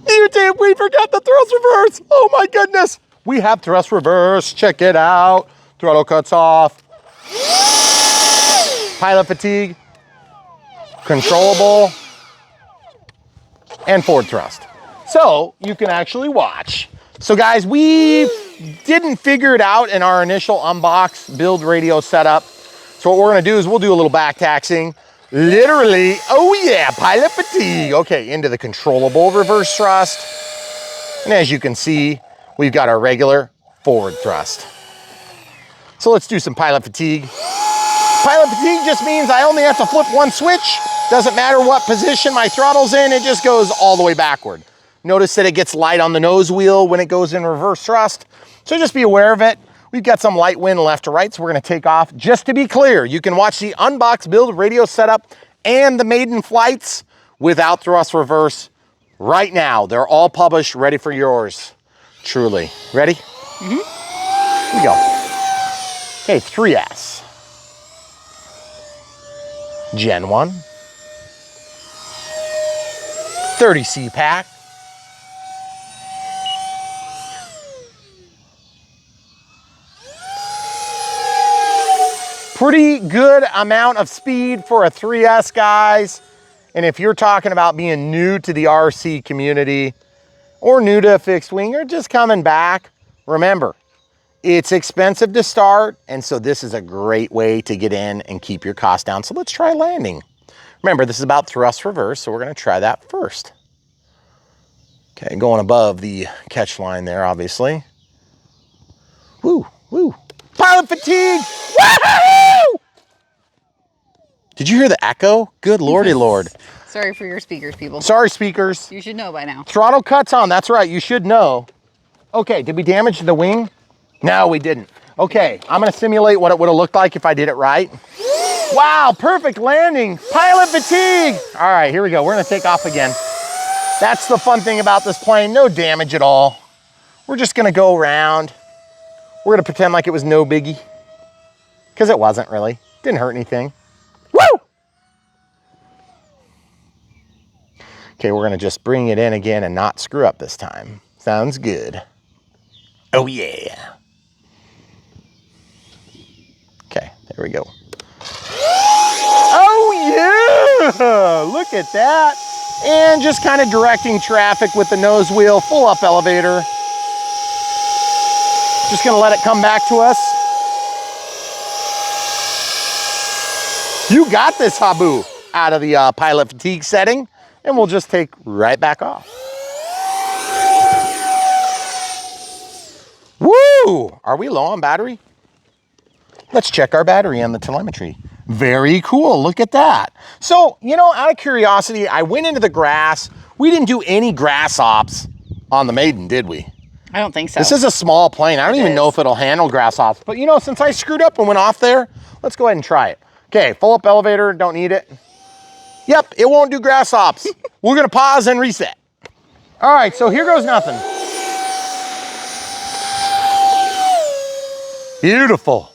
YouTube, we forgot the thrust reverse. Oh my goodness. We have thrust reverse. Check it out. Throttle cuts off. Pilot fatigue. Controllable. And forward thrust. So you can actually watch. So guys, we didn't figure it out in our initial unbox build radio setup. So what we're gonna do is we'll do a little back taxing. Literally, oh yeah, pilot fatigue. Okay, into the controllable reverse thrust. And as you can see, we've got our regular forward thrust. So let's do some pilot fatigue. Pilot fatigue just means I only have to flip one switch. Doesn't matter what position my throttle's in, it just goes all the way backward. Notice that it gets light on the nose wheel when it goes in reverse thrust. So just be aware of it. We've got some light wind left to right, so we're gonna take off. Just to be clear, you can watch the unbox build radio setup and the maiden flights without thrust reverse right now. They're all published, ready for yours. Truly. Ready? Mm-hmm. Here we go. Okay, 3S. Gen 1. 30C pack. Pretty good amount of speed for a 3S, guys. And if you're talking about being new to the RC community or new to a fixed wing or just coming back, remember, it's expensive to start. And so this is a great way to get in and keep your costs down. So let's try landing. Remember, this is about thrust reverse, so we're gonna try that first. Okay, going above the catch line there, obviously. Woo, woo. Pilot fatigue! Woohoo! Did you hear the echo? Good lordy lord. Sorry for your speakers, people. Sorry, speakers. You should know by now. Throttle cuts on, that's right, you should know. Okay, did we damage the wing? No, we didn't. Okay, I'm gonna simulate what it would have looked like if I did it right. Wow, perfect landing. Pilot fatigue. All right, here we go. We're gonna take off again. That's the fun thing about this plane, no damage at all. We're just gonna go around. We're gonna pretend like it was no biggie. Because it wasn't really. Didn't hurt anything. Woo! Okay, we're gonna just bring it in again and not screw up this time. Sounds good. Oh yeah. Okay, there we go. Oh yeah! Look at that. And just kind of directing traffic with the nose wheel, full up elevator. Just gonna let it come back to us. You got this, Habu, out of the pilot fatigue setting, and we'll just take right back off. Woo! Are we low on battery? Let's check our battery on the telemetry. Very cool, look at that. So, you know, out of curiosity, I went into the grass. We didn't do any grass ops on the Maiden, did we? I don't think so. This is a small plane. I don't even know if it'll handle grass ops. But you know, since I screwed up and went off there, let's go ahead and try it. Okay, full up elevator, don't need it. Yep, it won't do grass ops. We're gonna pause and reset. All right, so here goes nothing. Beautiful.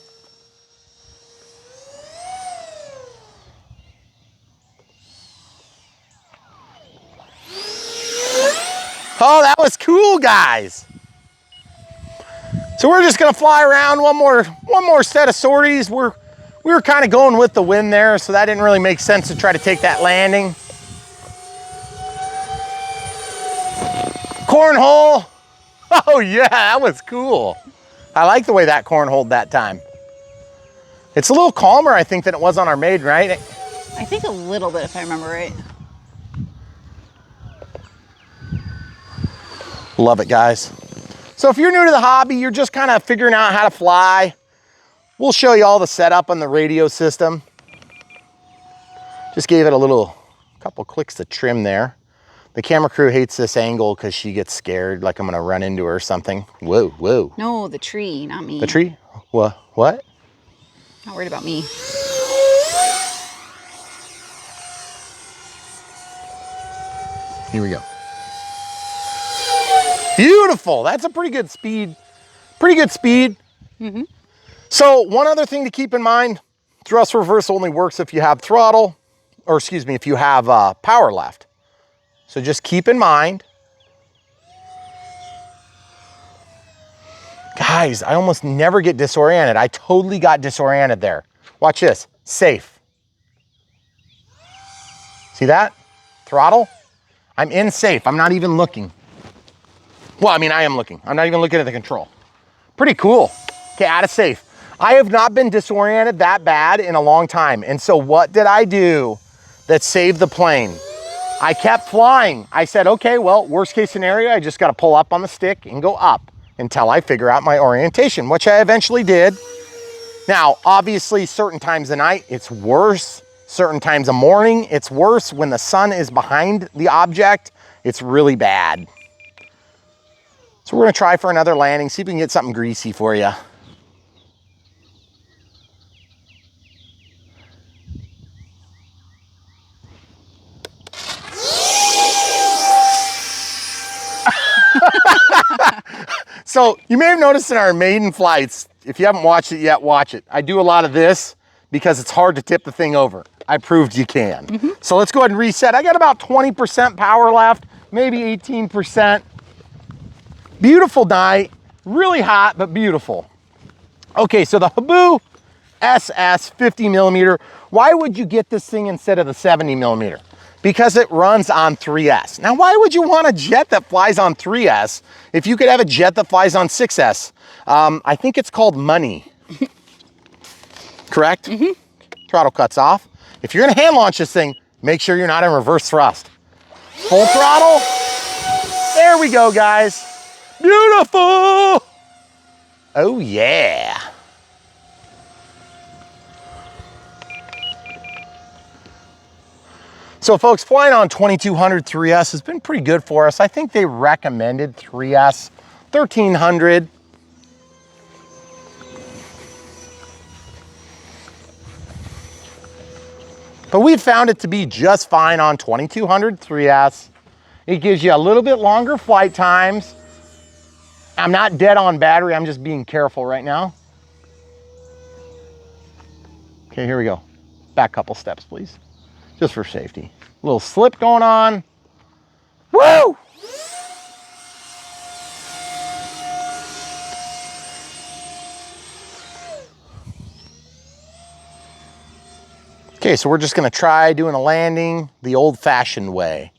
Oh, that was cool, guys. So we're just gonna fly around one more set of sorties. We were kind of going with the wind there, so that didn't really make sense to try to take that landing. Cornhole. Oh yeah, that was cool. I like the way that cornholed that time. It's a little calmer, I think, than it was on our Maiden, right? I think a little bit, if I remember right. Love it, guys. So if you're new to the hobby, you're just kind of figuring out how to fly, we'll show you all the setup on the radio system. Just gave it a couple clicks to trim there. The camera crew hates this angle because she gets scared, like I'm gonna run into her or something. Whoa, whoa. No, the tree, not me. The tree? What? Not worried about me. Here we go. Beautiful, that's a pretty good speed. Pretty good speed. Mm-hmm. So one other thing to keep in mind, thrust reverse only works if you have if you have power left. So just keep in mind, Guys, I almost never get disoriented. I totally got disoriented there. Watch this, safe. See that? Throttle. I'm in safe. I'm not even looking. Well, I mean, I am looking. I'm not even looking at the control. Pretty cool. Okay, out of safe. I have not been disoriented that bad in a long time. And so what did I do that saved the plane? I kept flying. I said, okay, well, worst case scenario, I just got to pull up on the stick and go up until I figure out my orientation, which I eventually did. Now, obviously, certain times of night, it's worse. Certain times of morning, it's worse. When the sun is behind the object, it's really bad. So we're gonna try for another landing, see if we can get something greasy for you. So you may have noticed in our maiden flights, if you haven't watched it yet, watch it. I do a lot of this because it's hard to tip the thing over. I proved you can. So let's go ahead and reset. I got about 20% power left, maybe 18%. Beautiful night, really hot, but beautiful. Okay, so the Habu SS 50 millimeter, why would you get this thing instead of the 70 millimeter? Because it runs on 3S. Now, why would you want a jet that flies on 3S if you could have a jet that flies on 6S? I think it's called money. Correct? Throttle cuts off. If you're gonna hand launch this thing, make sure you're not in reverse thrust. Full throttle. There we go, guys. Beautiful. Oh yeah. So folks, flying on 2200 3S has been pretty good for us. I think they recommended 3S 1300. But we found it to be just fine on 2200 3S. It gives you a little bit longer flight times. I'm not dead on battery, I'm just being careful right now. Okay, here we go. Back couple steps, please. Just for safety. A little slip going on. Woo! Okay, so we're just gonna try doing a landing the old-fashioned way.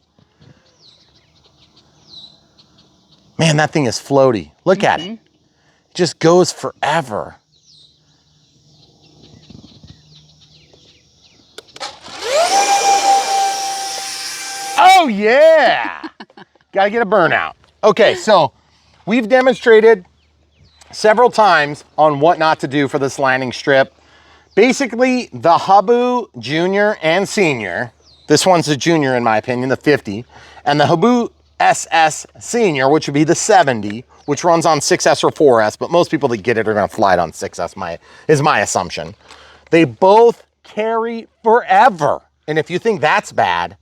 Man, that thing is floaty. Look at it. It just goes forever. Oh yeah! Gotta get a burnout. Okay, so we've demonstrated several times on what not to do for this landing strip. Basically, the Habu Junior and Senior, this one's a Junior in my opinion, the 50, and the Habu SS Senior, which would be the 70, which runs on 6S or 4S, but most people that get it are gonna fly it on 6S, is my assumption. They both carry forever. And if you think that's bad,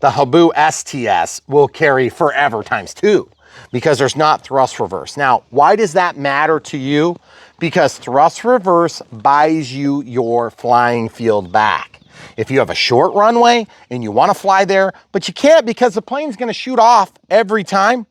the Habu STS will carry forever times 2 because there's not thrust reverse. Now, why does that matter to you? Because thrust reverse buys you your flying field back. If you have a short runway and you want to fly there, but you can't because the plane's going to shoot off every time,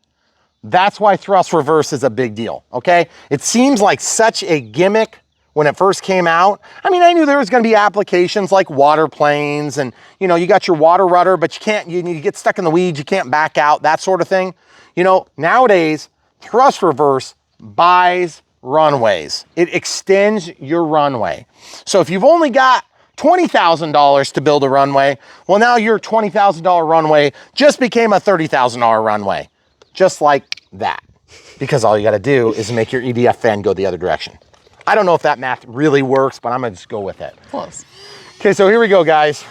that's why thrust reverse is a big deal, okay? It seems like such a gimmick when it first came out. I mean, I knew there was going to be applications like water planes and, you know, you got your water rudder, but you can't, you get stuck in the weeds, you can't back out, that sort of thing. You know, nowadays, thrust reverse buys runways. It extends your runway. So if you've only got $20,000 to build a runway, well, now your $20,000 runway just became a $30,000 runway. Just like that. Because all you got to do is make your EDF fan go the other direction. I don't know if that math really works, but I'm gonna just go with it. Close. Okay, so here we go, guys.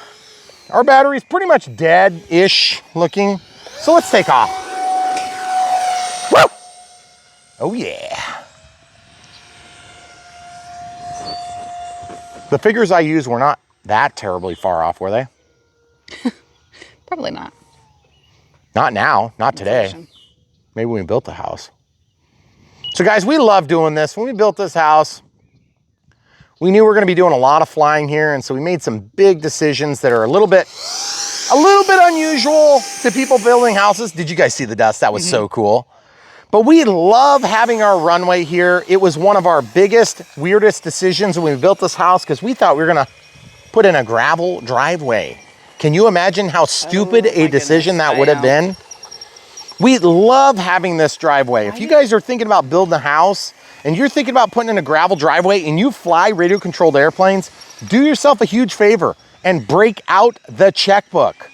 Our battery's pretty much dead-ish looking. So let's take off. Woo! Oh yeah. The figures I used were not that terribly far off, were they? Probably not. Not now, not today. Maybe when we built the house. So guys, we love doing this. When we built this house, we knew we were gonna be doing a lot of flying here, and so we made some big decisions that are a little bit unusual to people building houses. Did you guys see the dust? That was so cool. But we love having our runway here. It was one of our biggest, weirdest decisions when we built this house because we thought we were gonna put in a gravel driveway. Can you imagine how stupid a decision that would have been? We love having this driveway. If you guys are thinking about building a house and you're thinking about putting in a gravel driveway and you fly radio controlled airplanes, do yourself a huge favor and break out the checkbook.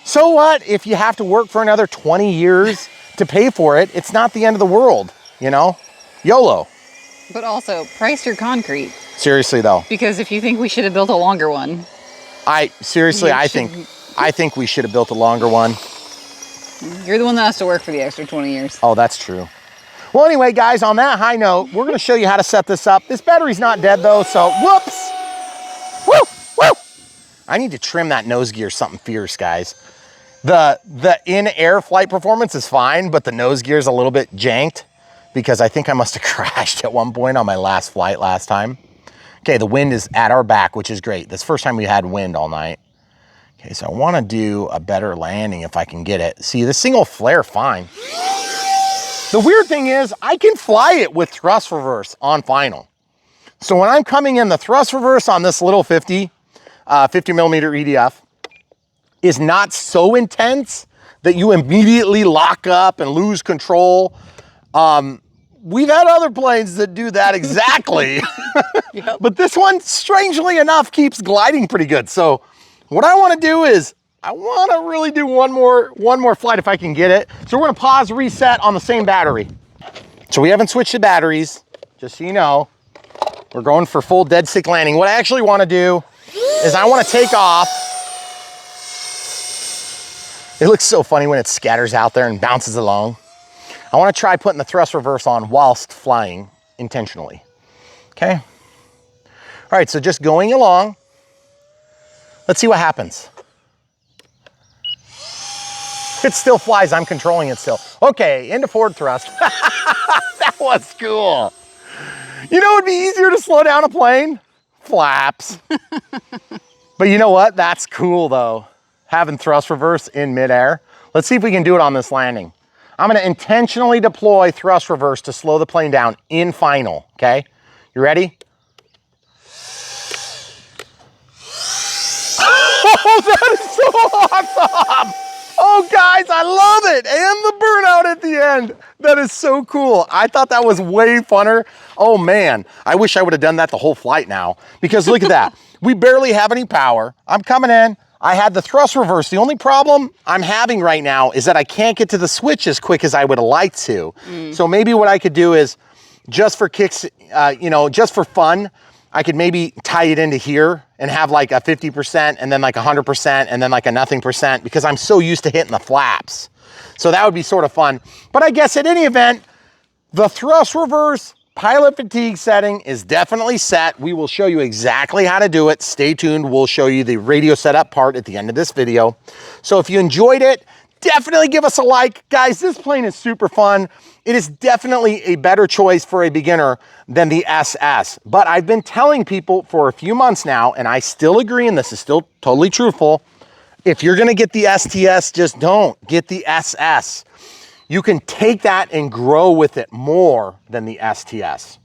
So what if you have to work for another 20 years to pay for it? It's not the end of the world, you know? YOLO. But also, price your concrete. Seriously though. Because if you think we should have built a longer one. I think we should have built a longer one. You're the one that has to work for the extra 20 years. Oh, that's true. Well, anyway, guys, on that high note, we're gonna show you how to set this up. This battery's not dead though, so whoops. Woo, woo. I need to trim that nose gear something fierce, guys. The in-air flight performance is fine, but the nose gear is a little bit janked because I think I must have crashed at one point on my last flight last time. Okay, the wind is at our back, which is great. That's the first time we had wind all night. Okay, so I wanna do a better landing if I can get it. See, the single flare, fine. The weird thing is I can fly it with thrust reverse on final. So when I'm coming in, the thrust reverse on this little 50 millimeter EDF is not so intense that you immediately lock up and lose control. We've had other planes that do that exactly. Yep. But this one, strangely enough, keeps gliding pretty good. So what I wanna do is, I wanna really do one more flight if I can get it. So we're gonna pause, reset on the same battery. So we haven't switched the batteries, just so you know. We're going for full dead stick landing. What I actually wanna do is I wanna take off. It looks so funny when it scatters out there and bounces along. I wanna try putting the thrust reverse on whilst flying intentionally, okay? All right, so just going along. Let's see what happens. It still flies, I'm controlling it still. Okay, into forward thrust. That was cool. You know, it'd be easier to slow down a plane? Flaps. But you know what? That's cool though. Having thrust reverse in midair. Let's see if we can do it on this landing. I'm gonna intentionally deploy thrust reverse to slow the plane down in final, okay? You ready? Oh, that is so awesome! Oh, guys, I love it! And the burnout at the end. That is so cool. I thought that was way funner. Oh, man. I wish I would have done that the whole flight now. Because look at that. We barely have any power. I'm coming in. I had the thrust reverse. The only problem I'm having right now is that I can't get to the switch as quick as I would have liked to. So maybe what I could do is, just for kicks, you know, just for fun, I could maybe tie it into here and have like a 50% and then like 100% and then like a nothing percent because I'm so used to hitting the flaps. So that would be sort of fun. But I guess at any event, the thrust reverse pilot fatigue setting is definitely set. We will show you exactly how to do it. Stay tuned. We'll show you the radio setup part at the end of this video. So if you enjoyed it, definitely give us a like. Guys, this plane is super fun. It is definitely a better choice for a beginner than the SS. But I've been telling people for a few months now, and I still agree, and this is still totally truthful, if you're gonna get the STS, just don't get the SS. You can take that and grow with it more than the STS.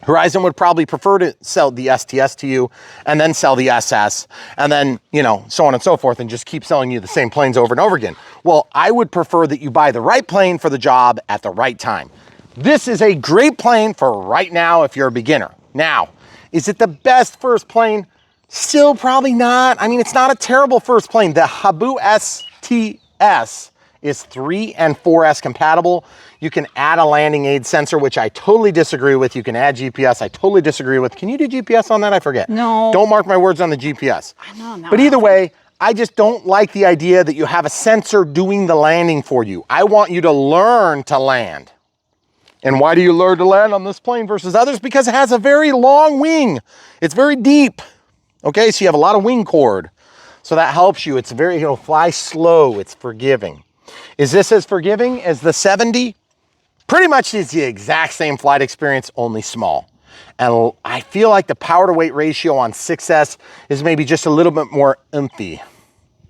Horizon would probably prefer to sell the STS to you and then sell the SS and then, you know, so on and so forth and just keep selling you the same planes over and over again. Well, I would prefer that you buy the right plane for the job at the right time. This is a great plane for right now if you're a beginner. Now, is it the best first plane? Still probably not. I mean, it's not a terrible first plane. The Habu STS is 3 and 4S compatible. You can add a landing aid sensor, which I totally disagree with. You can add GPS, I totally disagree with. Can you do GPS on that? I forget. No. Don't mark my words on the GPS. I know, no. But either way, I just don't like the idea that you have a sensor doing the landing for you. I want you to learn to land. And why do you learn to land on this plane versus others? Because it has a very long wing. It's very deep. Okay, so you have a lot of wing chord. So that helps you. It's very, it'll fly slow. It's forgiving. Is this as forgiving as the 70? Pretty much it's the exact same flight experience, only small. And I feel like the power to weight ratio on 6S is maybe just a little bit more oomphy,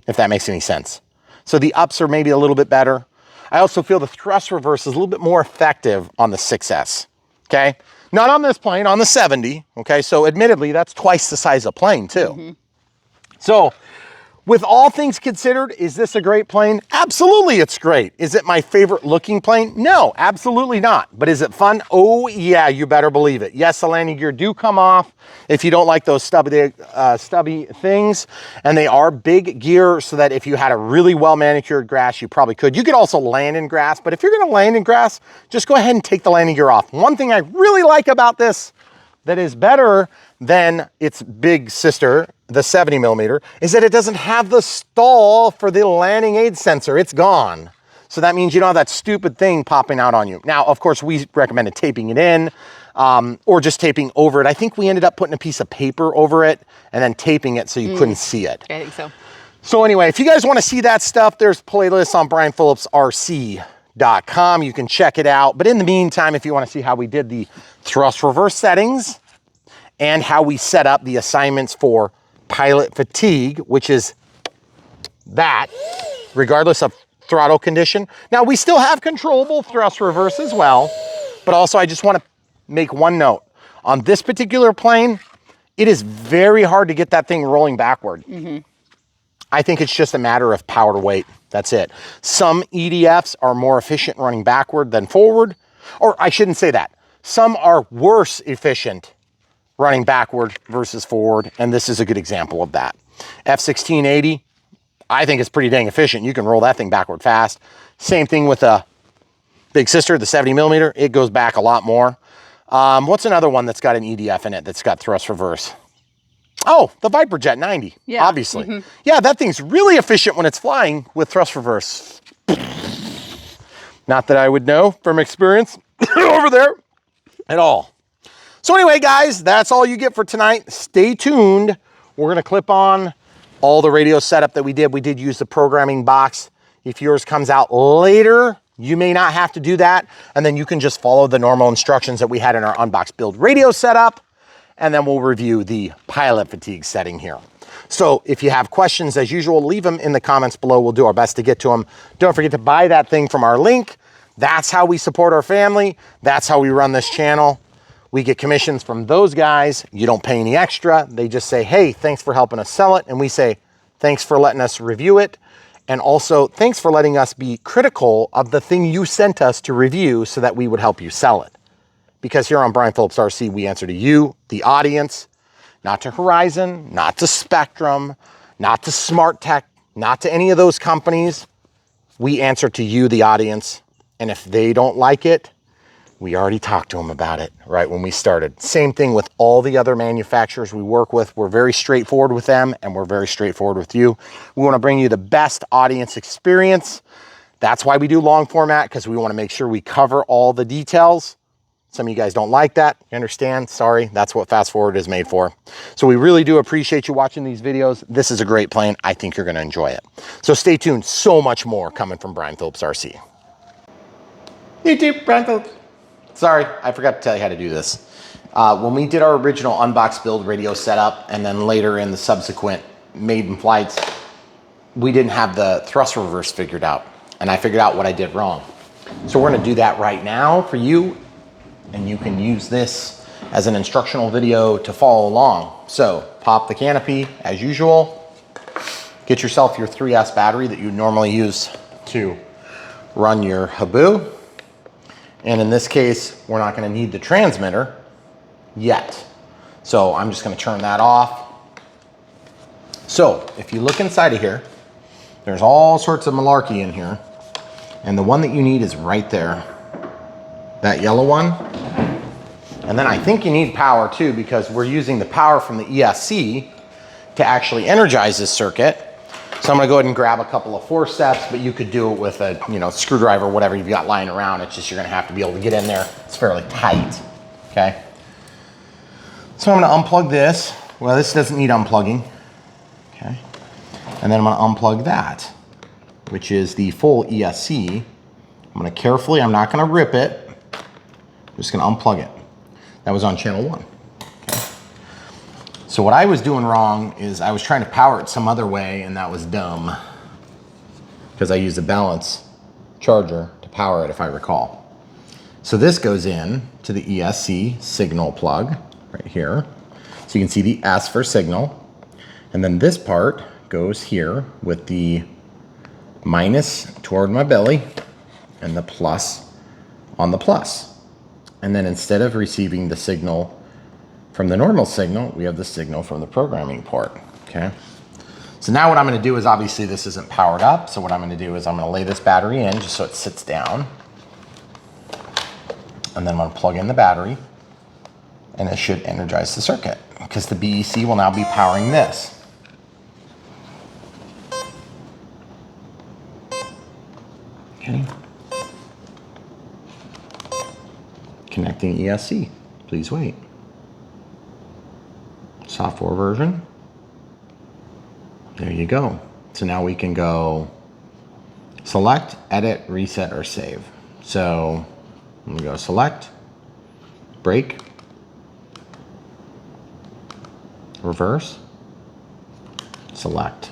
if that makes any sense. So the ups are maybe a little bit better. I also feel the thrust reverse is a little bit more effective on the 6S, okay? Not on this plane, on the 70, okay? So admittedly, that's twice the size of plane too. So with all things considered, is this a great plane? Absolutely, it's great. Is it my favorite looking plane? No, absolutely not. But is it fun? Oh yeah, you better believe it. Yes, the landing gear do come off if you don't like those stubby things. And they are big gear so that if you had a really well manicured grass, you probably could. You could also land in grass, but if you're gonna land in grass, just go ahead and take the landing gear off. One thing I really like about this that is better than its big sister, the 70 millimeter, is that it doesn't have the stall for the landing aid sensor. It's gone. So that means you don't have that stupid thing popping out on you. Now, of course, we recommended taping it in or just taping over it. I think we ended up putting a piece of paper over it and then taping it so you couldn't see it. I think so. So anyway, if you guys want to see that stuff, there's playlists on brianphillipsrc.com. You can check it out. But in the meantime, if you want to see how we did the thrust reverse settings and how we set up the assignments for pilot fatigue, which is that, regardless of throttle condition. Now, we still have controllable thrust reverse as well, but also I just want to make one note. On this particular plane, it is very hard to get that thing rolling backward. I think it's just a matter of power to weight. That's it. Some EDFs are more efficient running backward than forward, or I shouldn't say that. Some are worse efficient running backward versus forward, and this is a good example of that. F1680, I think it's pretty dang efficient. You can roll that thing backward fast. Same thing with a big sister, the 70 millimeter. It goes back a lot more. What's another one that's got an EDF in it that's got thrust reverse? Oh, the Viper Jet 90, obviously. Yeah, that thing's really efficient when it's flying with thrust reverse. Not that I would know from experience over there at all. So anyway, guys, that's all you get for tonight. Stay tuned. We're gonna clip on all the radio setup that we did. We did use the programming box. If yours comes out later, you may not have to do that. And then you can just follow the normal instructions that we had in our unbox build radio setup. And then we'll review the pilot fatigue setting here. So if you have questions, as usual, leave them in the comments below. We'll do our best to get to them. Don't forget to buy that thing from our link. That's how we support our family. That's how we run this channel. We get commissions from those guys. You don't pay any extra. They just say, hey, thanks for helping us sell it. And we say, thanks for letting us review it. And also, thanks for letting us be critical of the thing you sent us to review so that we would help you sell it. Because here on Brian Phillips RC, we answer to you, the audience, not to Horizon, not to Spectrum, not to Smart Tech, not to any of those companies. We answer to you, the audience. And if they don't like it, we already talked to them about it right when we started. Same thing with all the other manufacturers we work with. We're very straightforward with them and we're very straightforward with you. We want to bring you the best audience experience. That's why we do long format, because we want to make sure we cover all the details. Some of you guys don't like that. You understand? Sorry, that's what fast forward is made for. So we really do appreciate you watching these videos. This is a great plane. I think you're going to enjoy it. So stay tuned. So much more coming from Brian Phillips RC. YouTube, Brian Phillips. Sorry, I forgot to tell you how to do this. When we did our original unbox build radio setup, and then later in the subsequent maiden flights, we didn't have the thrust reverse figured out. And I figured out what I did wrong. So we're gonna do that right now for you, and you can use this as an instructional video to follow along. So pop the canopy as usual, get yourself your 3S battery that you normally use to run your Habu. And in this case, we're not gonna need the transmitter yet. So I'm just gonna turn that off. So if you look inside of here, there's all sorts of malarkey in here. And the one that you need is right there. That yellow one. And then I think you need power too, because we're using the power from the ESC to actually energize this circuit. So I'm gonna go ahead and grab a couple of forceps, but you could do it with a screwdriver, whatever you've got lying around. It's just you're gonna have to be able to get in there. It's fairly tight, okay? So I'm gonna unplug this. Well, this doesn't need unplugging, okay? And then I'm gonna unplug that, which is the full ESC. I'm gonna carefully, I'm not gonna rip it. I'm just gonna unplug it. That was on channel 1. So what I was doing wrong is I was trying to power it some other way, and that was dumb because I used a balance charger to power it, if I recall. So this goes in to the ESC signal plug right here. So you can see the S for signal. And then this part goes here with the minus toward my belly and the plus on the plus. And then instead of receiving the signal from the normal signal, we have the signal from the programming port, okay? So now what I'm gonna do is, obviously this isn't powered up, so what I'm gonna do is I'm gonna lay this battery in just so it sits down. And then I'm gonna plug in the battery, and it should energize the circuit because the BEC will now be powering this. Okay. Connecting ESC, please wait. Software version. There you go. So now we can go select, edit, reset, or save. So I'm gonna go select, brake, reverse, select.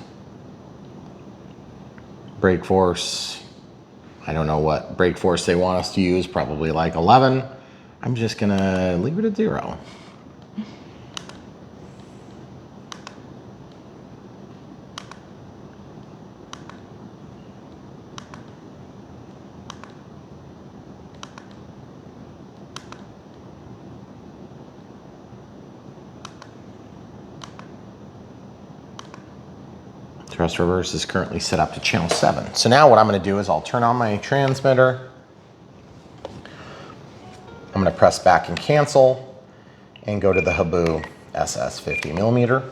Brake force, I don't know what brake force they want us to use, probably like 11. I'm just gonna leave it at 0. Thrust reverse is currently set up to channel 7. So now what I'm going to do is I'll turn on my transmitter. I'm going to press back and cancel and go to the Habu SS 50mm.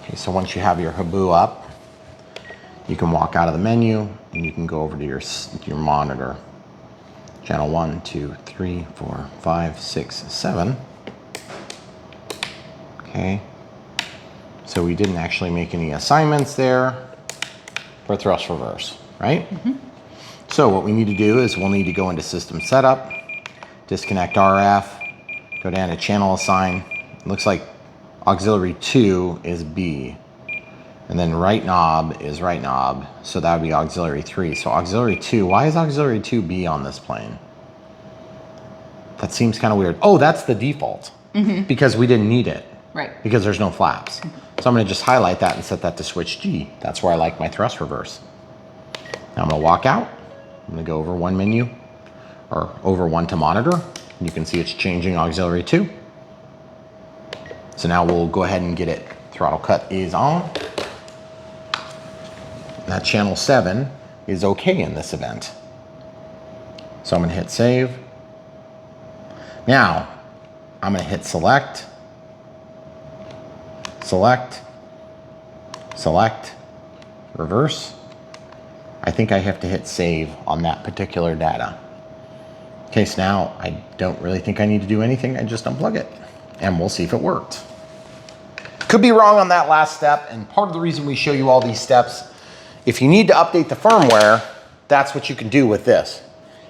Okay, so once you have your Habu up, you can walk out of the menu and you can go over to your monitor. Channel 1, 2, 3, 4, 5, 6, 7. Okay. So we didn't actually make any assignments there for thrust reverse, right? Mm-hmm. So what we need to do is we'll need to go into system setup, disconnect RF, go down to channel assign. It looks like auxiliary 2 is B, and then right knob is right knob. So that would be auxiliary 3. So auxiliary 2, why is auxiliary 2 B on this plane? That seems kind of weird. Oh, that's the default, because we didn't need it. Right. Because there's no flaps. So I'm going to just highlight that and set that to switch G. That's where I like my thrust reverse. Now I'm going to walk out. I'm going to go over one menu, or over one to monitor. You can see it's changing auxiliary 2. So now we'll go ahead and get it. Throttle cut is on. That channel 7 is okay in this event. So I'm going to hit save. Now I'm going to hit select. Select, select, reverse. I think I have to hit save on that particular data. Okay, so now I don't really think I need to do anything. I just unplug it and we'll see if it worked. Could be wrong on that last step, and part of the reason we show you all these steps, if you need to update the firmware, that's what you can do with this.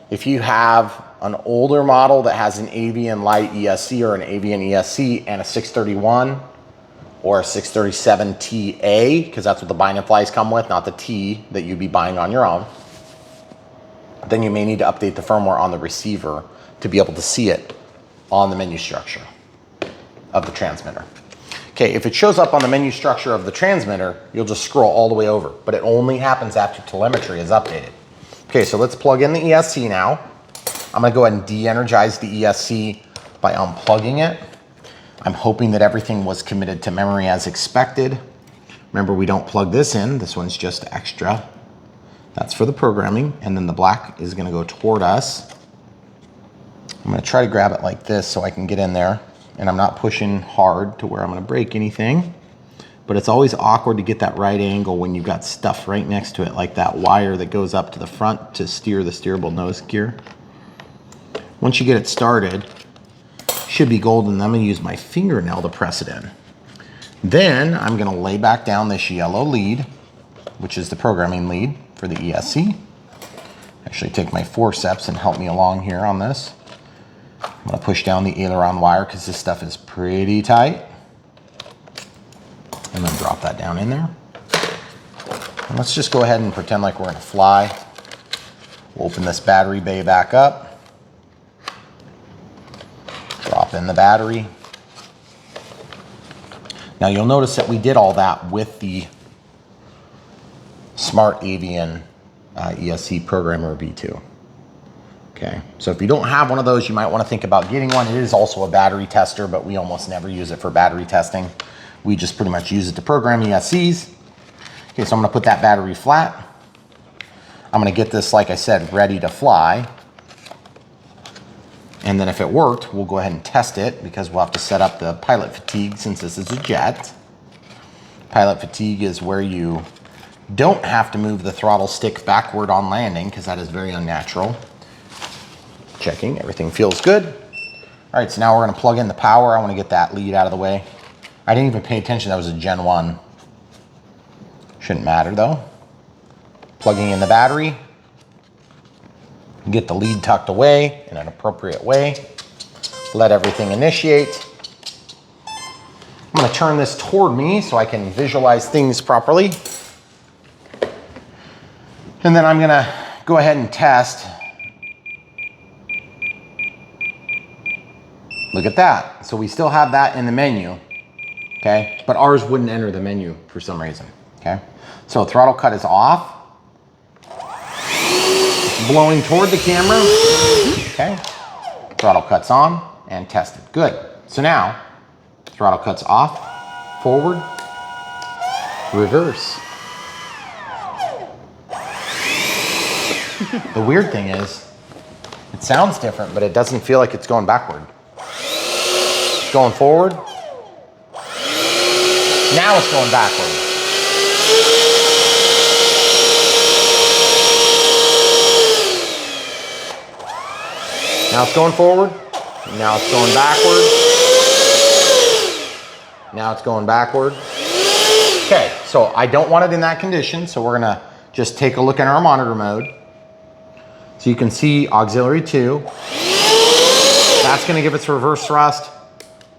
If you have an older model that has an Avian Light ESC or an Avian ESC and a 631, or a 637 TA, because that's what the bind and flies come with, not the T that you'd be buying on your own, then you may need to update the firmware on the receiver to be able to see it on the menu structure of the transmitter. Okay, if it shows up on the menu structure of the transmitter, you'll just scroll all the way over, but it only happens after telemetry is updated. Okay, so let's plug in the ESC now. I'm gonna go ahead and de-energize the ESC by unplugging it. I'm hoping that everything was committed to memory as expected. Remember, we don't plug this in. This one's just extra. That's for the programming. And then the black is gonna go toward us. I'm gonna try to grab it like this so I can get in there. And I'm not pushing hard to where I'm gonna break anything. But it's always awkward to get that right angle when you've got stuff right next to it, like that wire that goes up to the front to steer the steerable nose gear. Once you get it started, should be golden. I'm gonna use my fingernail to press it in. Then I'm gonna lay back down this yellow lead, which is the programming lead for the ESC. Actually take my forceps and help me along here on this. I'm gonna push down the aileron wire because this stuff is pretty tight. And then drop that down in there. And let's just go ahead and pretend like we're gonna fly. We'll open this battery bay back up. Drop in the battery. Now you'll notice that we did all that with the Smart Avian ESC Programmer V2. Okay, so if you don't have one of those, you might want to think about getting one. It is also a battery tester, but we almost never use it for battery testing. We just pretty much use it to program ESCs. Okay, so I'm going to put that battery flat. I'm going to get this, like I said, ready to fly. And then if it worked, we'll go ahead and test it because we'll have to set up the pilot fatigue since this is a jet. Pilot fatigue is where you don't have to move the throttle stick backward on landing because that is very unnatural. Checking, everything feels good. All right, so now we're gonna plug in the power. I wanna get that lead out of the way. I didn't even pay attention, that was a Gen 1. Shouldn't matter though. Plugging in the battery. Get the lead tucked away in an appropriate way. Let everything initiate. I'm gonna turn this toward me so I can visualize things properly. And then I'm gonna go ahead and test. Look at that. So we still have that in the menu, okay? But ours wouldn't enter the menu for some reason, okay? So throttle cut is off. It's blowing toward the camera, okay? Throttle cut's on and tested, good. So now, throttle cut's off, forward, reverse. The weird thing is, it sounds different, but it doesn't feel like it's going backward. It's going forward. Now it's going backward. Now it's going forward. Now it's going backward. Now it's going backward. Okay, so I don't want it in that condition, so we're gonna just take a look in our monitor mode. So you can see auxiliary 2. That's gonna give us reverse thrust.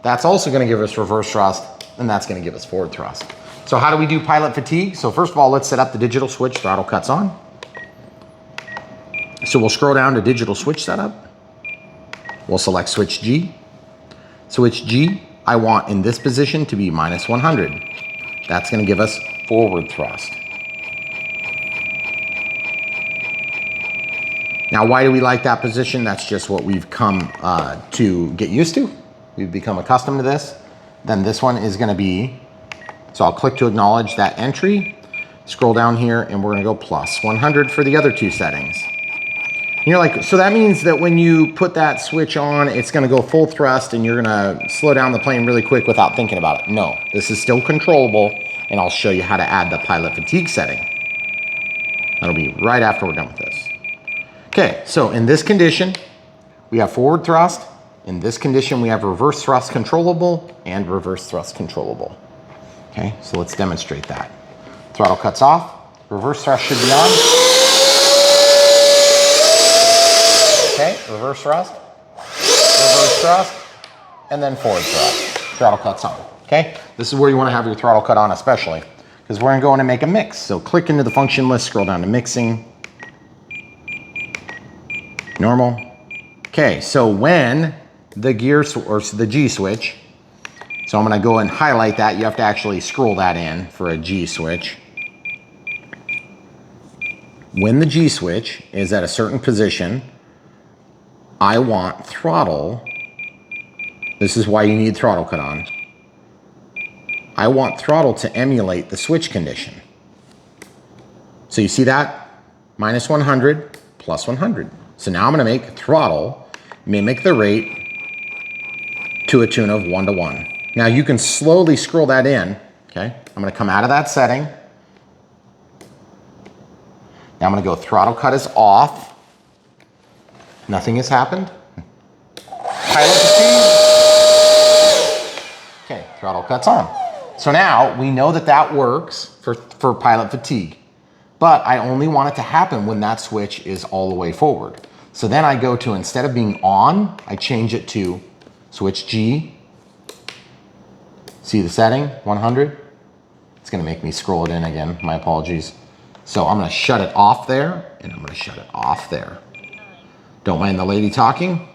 That's also gonna give us reverse thrust, and that's gonna give us forward thrust. So how do we do pilot fatigue? So first of all, let's set up the digital switch, throttle cuts on. So we'll scroll down to digital switch setup. We'll select switch G. Switch G, I want in this position to be minus 100. That's gonna give us forward thrust. Now, why do we like that position? That's just what we've come to get used to. We've become accustomed to this. Then this one is gonna be, so I'll click to acknowledge that entry, scroll down here, and we're gonna go plus 100 for the other two settings. And you're like, so that means that when you put that switch on, it's gonna go full thrust and you're gonna slow down the plane really quick without thinking about it. No, this is still controllable, and I'll show you how to add the pilot fatigue setting. That'll be right after we're done with this. Okay, so in this condition, we have forward thrust. In this condition, we have reverse thrust controllable and reverse thrust controllable. Okay, so let's demonstrate that. Throttle cuts off, reverse thrust should be on. Okay, reverse thrust, and then forward thrust. Throttle cuts on, okay? This is where you wanna have your throttle cut on especially, because we're gonna go in and make a mix. So click into the function list, scroll down to mixing. Normal. Okay, so when the gear, or the G switch, so I'm gonna go and highlight that. You have to actually scroll that in for a G switch. When the G switch is at a certain position, I want throttle. This is why you need throttle cut on. I want throttle to emulate the switch condition. So you see that? Minus 100, plus 100. So now I'm gonna make throttle mimic the rate to a tune of 1:1. Now you can slowly scroll that in, okay? I'm gonna come out of that setting. Now I'm gonna go throttle cut is off. Nothing has happened. Pilot fatigue. Okay, throttle cuts on. So now we know that that works for pilot fatigue, but I only want it to happen when that switch is all the way forward. So then I go to, instead of being on, I change it to switch G. See the setting, 100? It's gonna make me scroll it in again, my apologies. So I'm gonna shut it off there, and I'm gonna shut it off there. Don't mind the lady talking.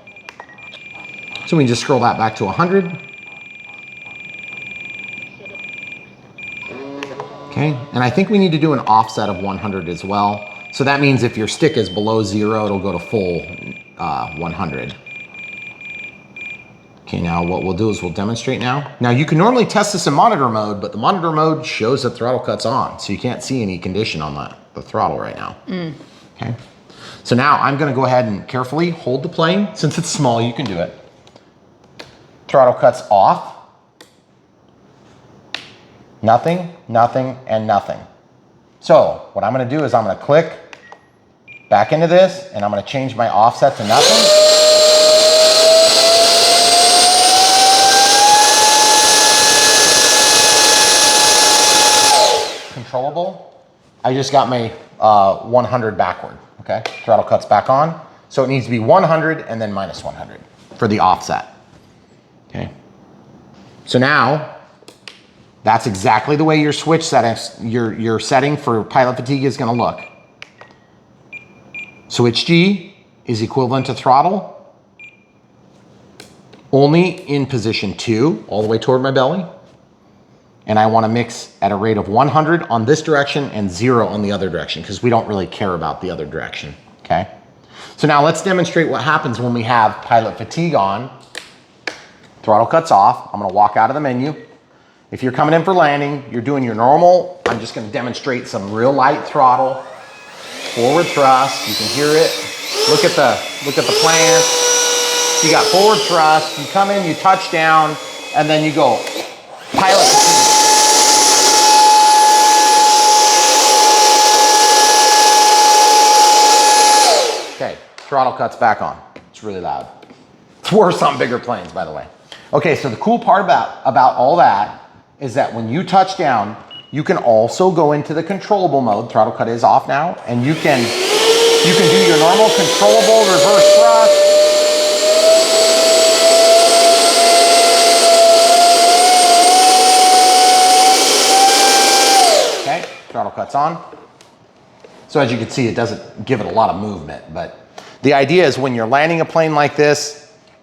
So we can just scroll that back to 100. Okay, and I think we need to do an offset of 100 as well. So that means if your stick is below 0, it'll go to full 100. Okay, now what we'll do is we'll demonstrate now. Now you can normally test this in monitor mode, but the monitor mode shows that throttle cut's on, so you can't see any condition on the throttle right now. Okay, so now I'm gonna go ahead and carefully hold the plane. Since it's small, you can do it. Throttle cut's off. Nothing, nothing, and nothing. So what I'm gonna do is I'm gonna click back into this, and I'm gonna change my offset to nothing. Controllable. I just got my 100 backward, okay? Throttle cut's back on. So it needs to be 100 and then minus 100 for the offset, okay? So now, that's exactly the way your switch settings, your setting for pilot fatigue is gonna look. Switch G is equivalent to throttle, only in position 2, all the way toward my belly. And I wanna mix at a rate of 100 on this direction and 0 on the other direction, because we don't really care about the other direction, okay? So now let's demonstrate what happens when we have pilot fatigue on. Throttle cuts off. I'm gonna walk out of the menu. If you're coming in for landing, you're doing your normal. I'm just gonna demonstrate some real light throttle, forward thrust. You can hear it. Look at the plant. So you got forward thrust. You come in, you touch down, and then you go pilot fatigue. Okay, throttle cuts back on. It's really loud. It's worse on bigger planes, by the way. Okay, so the cool part about all that is that when you touch down, you can also go into the controllable mode. Throttle cut is off now, and you can do your normal controllable reverse thrust. Okay, throttle cuts on. So as you can see, it doesn't give it a lot of movement, but the idea is when you're landing a plane like this,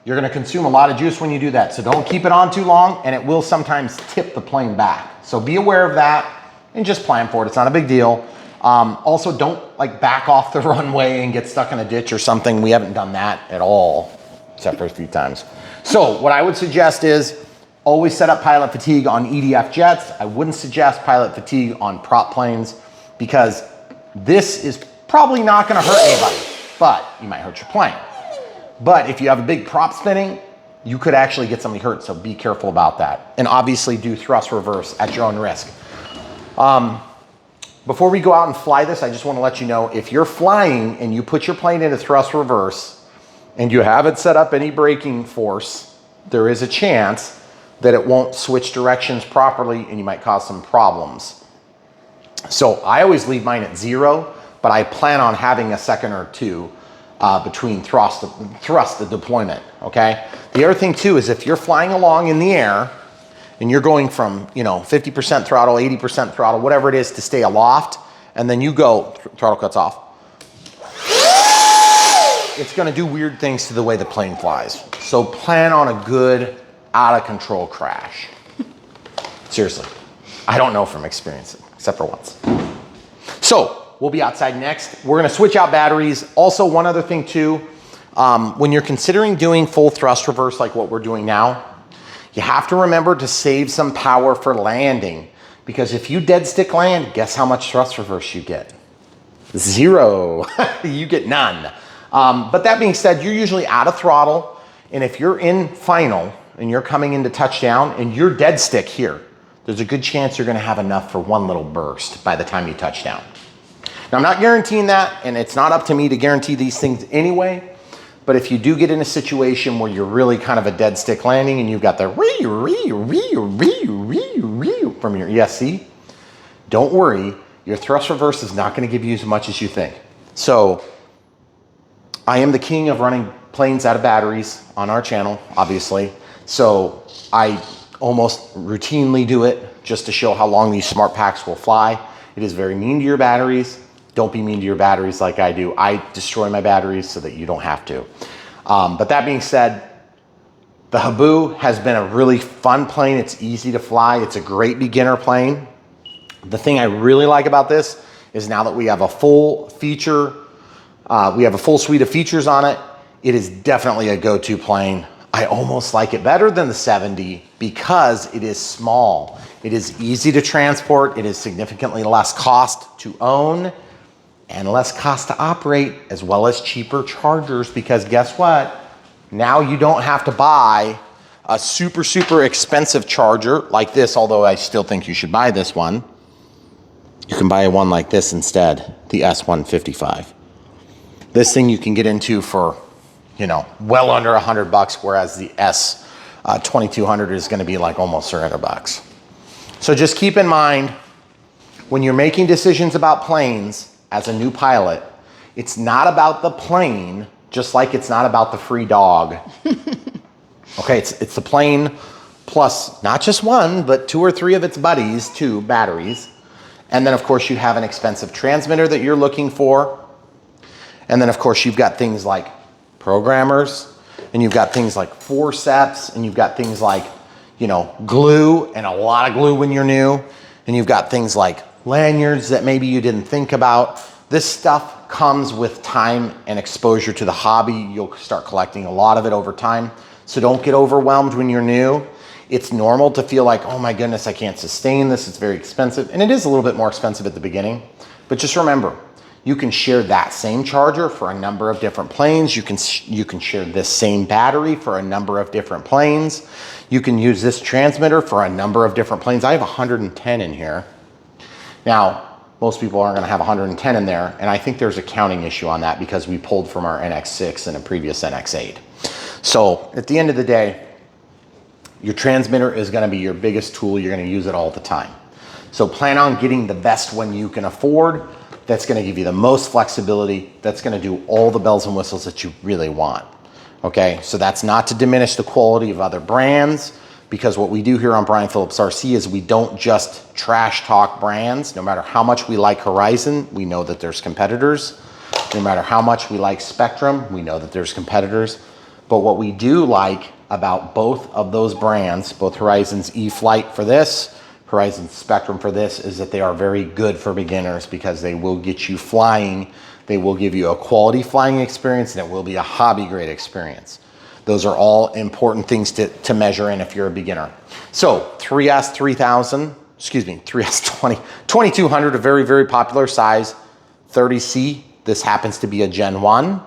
you're gonna consume a lot of juice when you do that. So don't keep it on too long, and it will sometimes tip the plane back. So be aware of that and just plan for it. It's not a big deal. Also, don't like back off the runway and get stuck in a ditch or something. We haven't done that at all, except for a few times. So what I would suggest is always set up pilot fatigue on EDF jets. I wouldn't suggest pilot fatigue on prop planes, because this is probably not gonna hurt anybody, but you might hurt your plane. But if you have a big prop spinning, you could actually get somebody hurt, so be careful about that. And obviously do thrust reverse at your own risk. Before we go out and fly this, I just wanna let you know, if you're flying and you put your plane into thrust reverse and you haven't set up any braking force, there is a chance that it won't switch directions properly and you might cause some problems. So I always leave mine at 0, but I plan on having a second or two between thrust and deployment, okay? The other thing too is if you're flying along in the air and you're going from 50% throttle, 80% throttle, whatever it is to stay aloft, and then you go, throttle cuts off, it's gonna do weird things to the way the plane flies. So plan on a good out of control crash. Seriously, I don't know from experience, except for once. So, we'll be outside next. We're gonna switch out batteries. Also, one other thing too, when you're considering doing full thrust reverse like what we're doing now, you have to remember to save some power for landing, because if you dead stick land, guess how much thrust reverse you get? 0. You get none. But that being said, you're usually out of throttle, and if you're in final and you're coming into touchdown and you're dead stick here, there's a good chance you're gonna have enough for one little burst by the time you touch down. Now, I'm not guaranteeing that, and it's not up to me to guarantee these things anyway, but if you do get in a situation where you're really kind of a dead stick landing and you've got the from your ESC, don't worry, your thrust reverse is not gonna give you as much as you think. So, I am the king of running planes out of batteries on our channel, obviously. So, I almost routinely do it just to show how long these smart packs will fly. It is very mean to your batteries. Don't be mean to your batteries like I do. I destroy my batteries so that you don't have to. But that being said, the Habu has been a really fun plane. It's easy to fly. It's a great beginner plane. The thing I really like about this is now that we have a full feature, we have a full suite of features on it, it is definitely a go-to plane. I almost like it better than the 70 because it is small. It is easy to transport. It is significantly less cost to own and less cost to operate, as well as cheaper chargers, because guess what? Now you don't have to buy a super, super expensive charger like this, although I still think you should buy this one. You can buy one like this instead, the S155. This thing you can get into for, you know, well under $100, whereas the S2200 is gonna be like almost $300. So just keep in mind, when you're making decisions about planes as a new pilot, it's not about the plane, just like it's not about the free dog. Okay, it's the plane plus not just one, but 2 or 3 of its buddies, 2 batteries. And then of course you have an expensive transmitter that you're looking for. And then of course you've got things like programmers, and you've got things like forceps, and you've got things like, you know, glue, and a lot of glue when you're new. And you've got things like lanyards that maybe you didn't think about. This stuff comes with time and exposure to the hobby. You'll start collecting a lot of it over time. So don't get overwhelmed when you're new. It's normal to feel like, oh my goodness, I can't sustain this. It's very expensive. And it is a little bit more expensive at the beginning. But just remember, you can share that same charger for a number of different planes. You can share this same battery for a number of different planes. You can use this transmitter for a number of different planes. I have 110 in here. Now, most people aren't gonna have 110 in there, and I think there's a counting issue on that because we pulled from our NX6 and a previous NX8. So at the end of the day, your transmitter is gonna be your biggest tool. You're gonna use it all the time. So plan on getting the best one you can afford. That's gonna give you the most flexibility. That's gonna do all the bells and whistles that you really want. Okay, so that's not to diminish the quality of other brands, because what we do here on Brian Phillips RC is we don't just trash talk brands. No matter how much we like Horizon, we know that there's competitors. No matter how much we like Spectrum, we know that there's competitors. But what we do like about both of those brands, both Horizon's E-flite for this, Horizon's Spectrum for this, is that they are very good for beginners because they will get you flying. They will give you a quality flying experience, and it will be a hobby grade experience. Those are all important things to measure in if you're a beginner. So 3S 2200, a very, very popular size, 30C. This happens to be a Gen 1.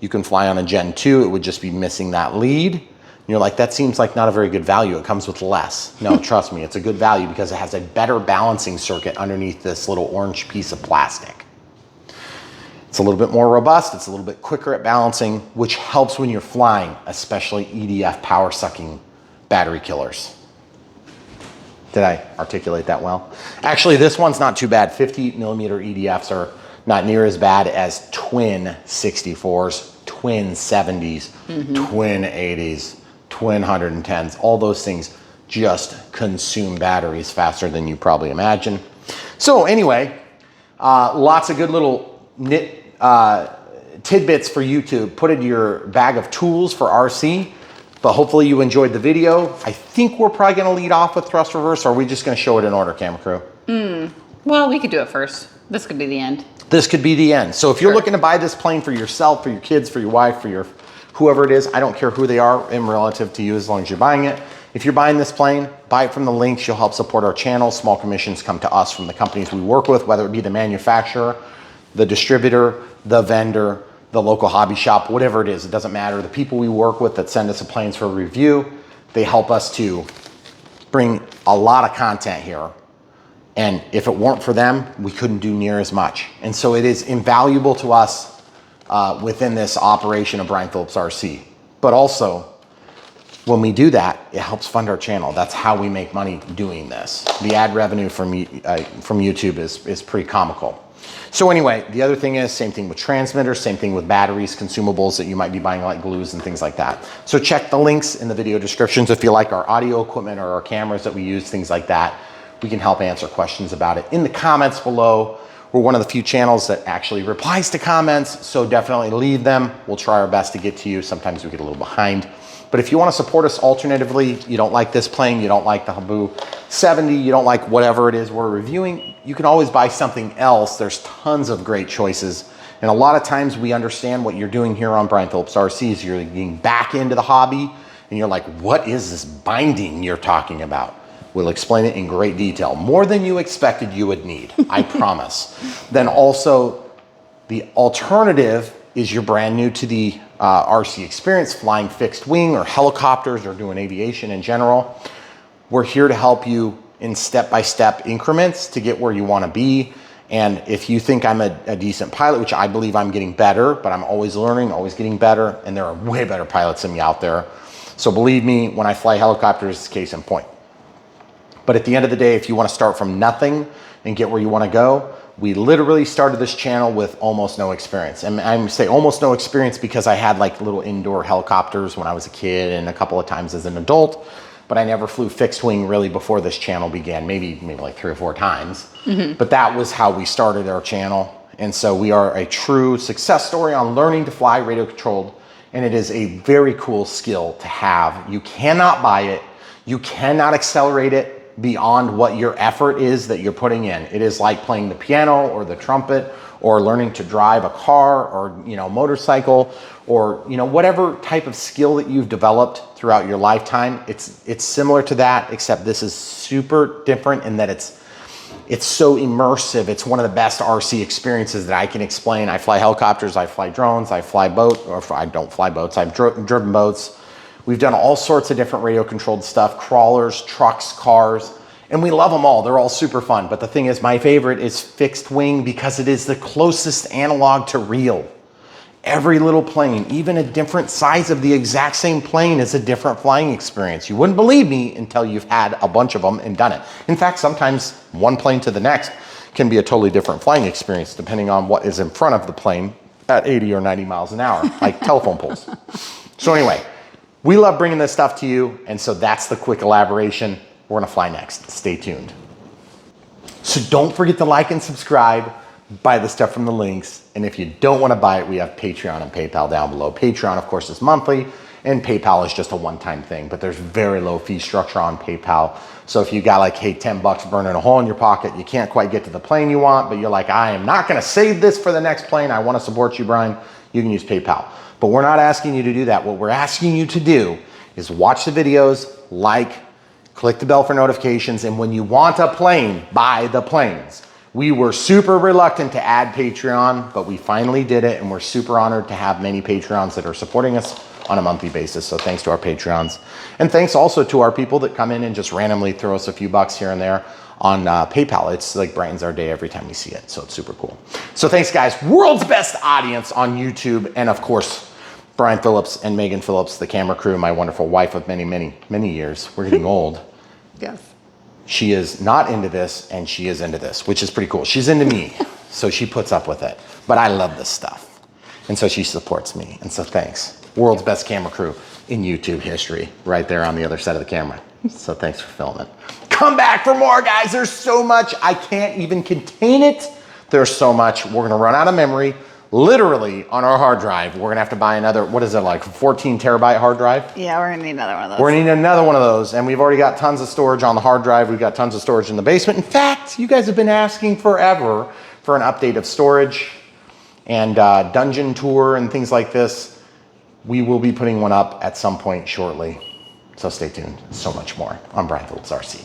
You can fly on a Gen 2. It would just be missing that lead. And you're like, that seems like not a very good value. It comes with less. No, trust me, it's a good value because it has a better balancing circuit underneath this little orange piece of plastic. It's a little bit more robust. It's a little bit quicker at balancing, which helps when you're flying, especially EDF power sucking battery killers. Did I articulate that well? Actually, this one's not too bad. 50mm EDFs are not near as bad as twin 64s, twin 70s, twin 80s, twin 110s. All those things just consume batteries faster than you probably imagine. So anyway, lots of good little tidbits for you to put into your bag of tools for RC. But hopefully you enjoyed the video. I think we're probably gonna lead off with thrust reverse, or are we just gonna show it in order, camera crew? Well, we could do it first. This could be the end. This could be the end. So if you're looking to buy this plane for yourself, for your kids, for your wife, for your whoever it is, I don't care who they are in relative to you as long as you're buying it. If you're buying this plane, buy it from the links. You'll help support our channel. Small commissions come to us from the companies we work with, whether it be the manufacturer, the distributor, the vendor, the local hobby shop, whatever it is, it doesn't matter. The people we work with that send us the planes for review, they help us to bring a lot of content here. And if it weren't for them, we couldn't do near as much. And so it is invaluable to us within this operation of Brian Phillips RC. But also, when we do that, it helps fund our channel. That's how we make money doing this. The ad revenue from YouTube is pretty comical. So anyway, the other thing is, same thing with transmitters, same thing with batteries, consumables that you might be buying like glues and things like that. So check the links in the video descriptions if you like our audio equipment or our cameras that we use, things like that. we can help answer questions about it in the comments below. We're one of the few channels that actually replies to comments, so definitely leave them. We'll try our best to get to you. Sometimes we get a little behind. But if you want to support us alternatively, you don't like this plane, you don't like the Habu 70, you don't like whatever it is we're reviewing, you can always buy something else. There's tons of great choices. And a lot of times we understand what you're doing here on Brian Phillips RCs. You're getting back into the hobby and you're like, what is this binding you're talking about? We'll explain it in great detail, more than you expected you would need, I promise. Then also the alternative is you're brand new to the RC experience, flying fixed wing or helicopters or doing aviation in general. We're here to help you in step-by-step increments to get where you want to be. And if you think I'm a decent pilot, which I believe I'm getting better, but I'm always learning, always getting better, and there are way better pilots than me out there. So believe me, when I fly helicopters, it's case in point. But at the end of the day, if you want to start from nothing and get where you want to go, we literally started this channel with almost no experience. And I say almost no experience because I had like little indoor helicopters when I was a kid and a couple of times as an adult, but I never flew fixed wing really before this channel began, maybe like 3 or 4 times. But that was how we started our channel. And so we are a true success story on learning to fly radio controlled. And it is a very cool skill to have. You cannot buy it. You cannot accelerate it beyond what your effort is that you're putting in. It is like playing the piano or the trumpet or learning to drive a car or motorcycle or whatever type of skill that you've developed throughout your lifetime. It's similar to that, except this is super different in that it's so immersive. It's one of the best RC experiences that I can explain. I fly helicopters, I fly drones, I fly boats, or I don't fly boats, I've driven boats. We've done all sorts of different radio controlled stuff, crawlers, trucks, cars, and we love them all. They're all super fun. But the thing is, my favorite is fixed wing because it is the closest analog to real. Every little plane, even a different size of the exact same plane, is a different flying experience. You wouldn't believe me until you've had a bunch of them and done it. In fact, sometimes one plane to the next can be a totally different flying experience depending on what is in front of the plane at 80 or 90 miles an hour, like telephone poles. So anyway, we love bringing this stuff to you, and so that's the quick elaboration. We're gonna fly next. Stay tuned. So don't forget to like and subscribe, buy the stuff from the links, and if you don't wanna buy it, we have Patreon and PayPal down below. Patreon, of course, is monthly, and PayPal is just a one-time thing, but there's very low fee structure on PayPal. So if you got like, hey, 10 bucks burning a hole in your pocket, you can't quite get to the plane you want, but you're like, I am not gonna save this for the next plane, I wanna support you, Brian, you can use PayPal. But we're not asking you to do that. What we're asking you to do is watch the videos, click the bell for notifications, and when you want a plane, buy the planes. We were super reluctant to add Patreon, but we finally did it, and we're super honored to have many Patreons that are supporting us on a monthly basis. So thanks to our Patreons. And thanks also to our people that come in and just randomly throw us a few bucks here and there on PayPal. It's like brightens our day every time we see it. So it's super cool. So thanks guys. World's best audience on YouTube. And of course, Brian Phillips and Megan Phillips, the camera crew, my wonderful wife of many, many, many years. We're getting old. Yes. She is not into this and she is into this, which is pretty cool. She's into me, so she puts up with it. But I love this stuff. And so she supports me. And so thanks. World's best camera crew in YouTube history, right there on the other side of the camera. So thanks for filming. Come back for more, guys. There's so much. I can't even contain it. There's so much. We're gonna run out of memory. Literally on our hard drive. We're gonna have to buy another, what is it, like 14 terabyte hard drive? Yeah, we're gonna need another one of those. We're gonna need another one of those. And we've already got tons of storage on the hard drive. We've got tons of storage in the basement. In fact, you guys have been asking forever for an update of storage and dungeon tour and things like this. We will be putting one up at some point shortly. So stay tuned. So much more on Brian Phillips RC.